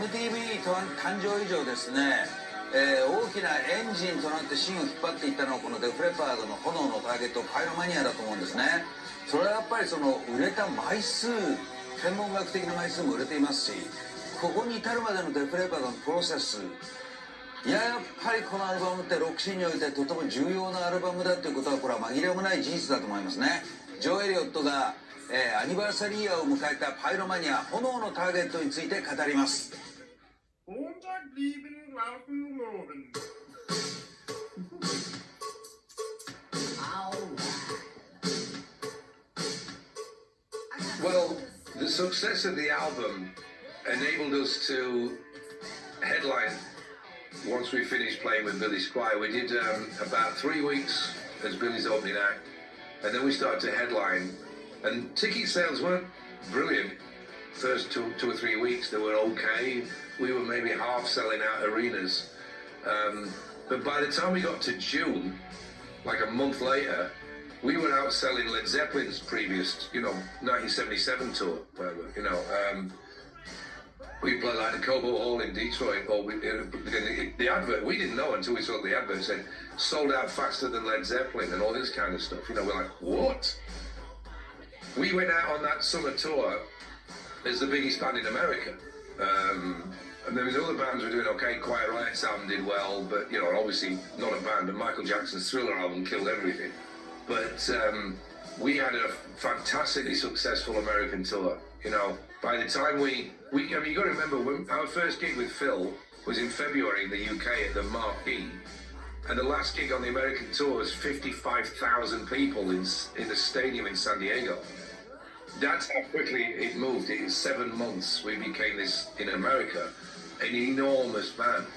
MTV 誕生以上ですね、大きなエンジンとなって芯を引っ張っていったのはこのデフレパードの炎のターゲットパイロマニアだと思うんですね。それはやっぱりその売れた枚数、天文学的な枚数も売れていますし、ここに至るまでのデフレパードのプロセス、やっぱりこのアルバムってロックシーンにおいてとても重要なアルバムだということはこれは紛れもない事実だと思いますね。ジョー・エリオットが、アニバーサリーイヤーを迎えたパイロマニア炎のターゲットについて語ります。Well, the success of the album enabled us to headline once we finished playing with Billy Squier. We did about 3 weeks as Billy's opening act, and then we started to headline. And ticket sales weren't brilliant. First two or 3 weeks, they were okay. We were maybe half selling out arenas. But by the time we got to June, like a month later, we were outselling Led Zeppelin's previous, 1977 tour, whatever, we played like the Cobo Hall in Detroit, or the advert, we didn't know until we saw the advert, said, sold out faster than Led Zeppelin and all this kind of stuff. We're like, what? We went out on that summer tour as the biggest band in America. And there was other bands were doing okay. Quiet Riot's album did well, but, obviously not a band. And Michael Jackson's Thriller album killed everything. But we had a fantastically successful American tour. By the time you got to remember, our first gig with Phil was in February in the UK at the Marquee, and the last gig on the American tour was 55,000 people in the stadium in San Diego. That's how quickly it moved. In 7 months, we became this, in America, an enormous band.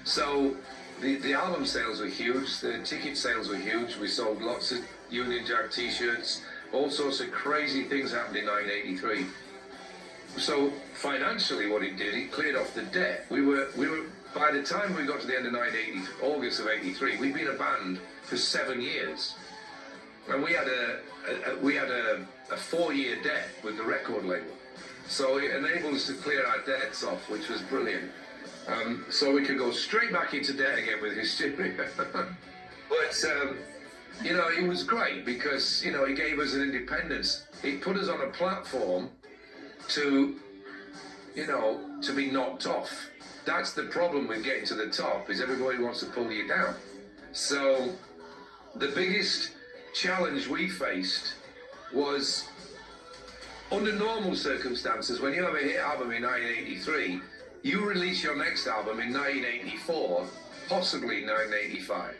So the album sales were huge, the ticket sales were huge. We sold lots of Union Jack t-shirts, all sorts of crazy things happened in 1983. So financially what it did, it cleared off the debt. We were by the time we got to the end of August of 83, we'd been a band for 7 years. And we had a 4-year debt with the record label. So it enabled us to clear our debts off, which was brilliant. So we could go straight back into debt again with Hysteria. But, it was great because, it gave us an independence. It put us on a platform to be knocked off. That's the problem with getting to the top, is everybody wants to pull you down. So the biggest challenge we faced was, under normal circumstances, when you have a hit album in 1983, you release your next album in 1984, possibly 1985.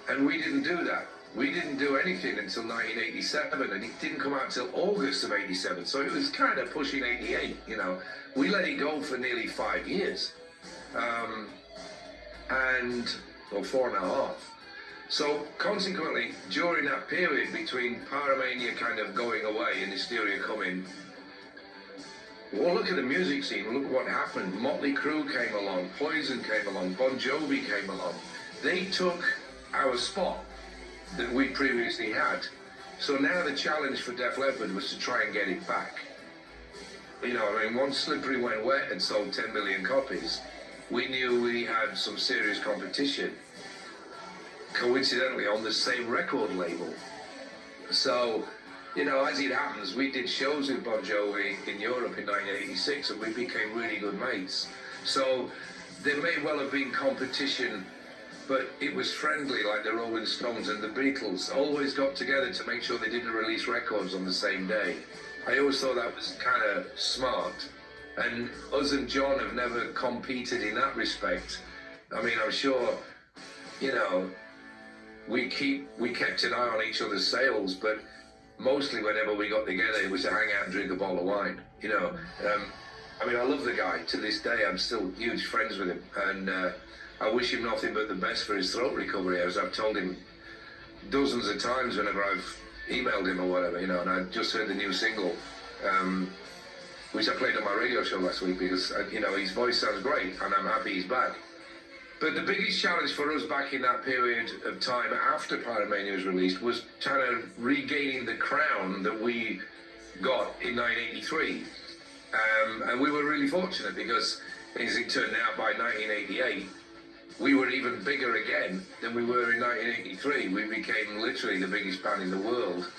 And we didn't do that. We didn't do anything until 1987, and it didn't come out until August of 87, so it was kind of pushing 88, We let it go for nearly 5 years, or 4.5. So consequently, during that period between Pyromania kind of going away and Hysteria coming, well, look at the music scene, look what happened. Motley Crue came along, Poison came along, Bon Jovi came along. They took our spot that we previously had. So now the challenge for Def Leppard was to try and get it back. Once Slippery When Wet and sold 10 million copies, we knew we had some serious competition, coincidentally on the same record label. So, as it happens, we did shows with Bon Jovi in Europe in 1986, and we became really good mates. So there may well have been competition, but it was friendly, like the Rolling Stones and the Beatles always got together to make sure they didn't release records on the same day. I always thought that was kind of smart. And us and John have never competed in that respect. I'm sure, we kept an eye on each other's sales, but mostly whenever we got together, it was to hang out and drink a bottle of wine, I love the guy. To this day, I'm still huge friends with him. And I wish him nothing but the best for his throat recovery, as I've told him dozens of times whenever I've emailed him or whatever, and I just heard the new single, which I played on my radio show last week because, his voice sounds great and I'm happy he's back. But the biggest challenge for us back in that period of time after Pyromania was released was kind of regaining the crown that we got in 1983. And we were really fortunate because, as it turned out, by 1988, we were even bigger again than we were in 1983. We became literally the biggest band in the world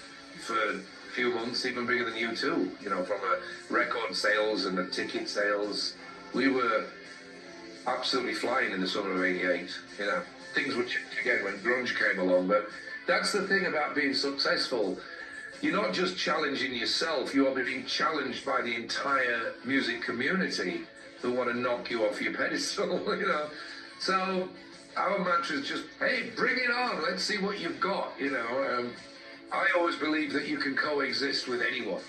for a few months, even bigger than U2, you know, from a record sales and the ticket sales. We were absolutely flying in the summer of '88, you know. Things would change again when grunge came along, but that's the thing about being successful. You're not just challenging yourself, you are being challenged by the entire music community who want to knock you off your pedestal, you know. So our mantra is just, hey, bring it on, let's see what you've got, you know. I always believe that you can coexist with anyone.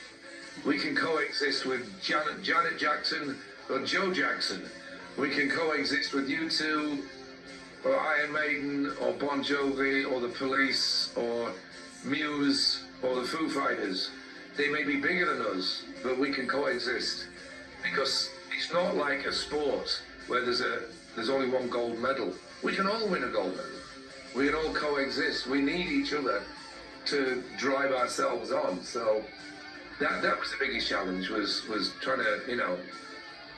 We can coexist with Janet Jackson or Joe Jackson. We can coexist with U2 or Iron Maiden or Bon Jovi or The Police or Muse or the Foo Fighters. They may be bigger than us, but we can coexist because it's not like a sport where there's only one gold medal. We can all win a gold medal. We can all coexist. We need each other to drive ourselves on. So that was the biggest challenge, was trying to, you know,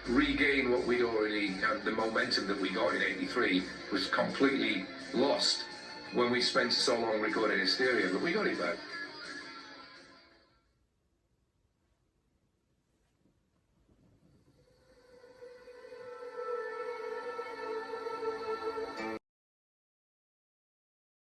regain what we'd already had. The momentum that we got in '83 was completely lost when we spent so long recording Hysteria, but we got it back.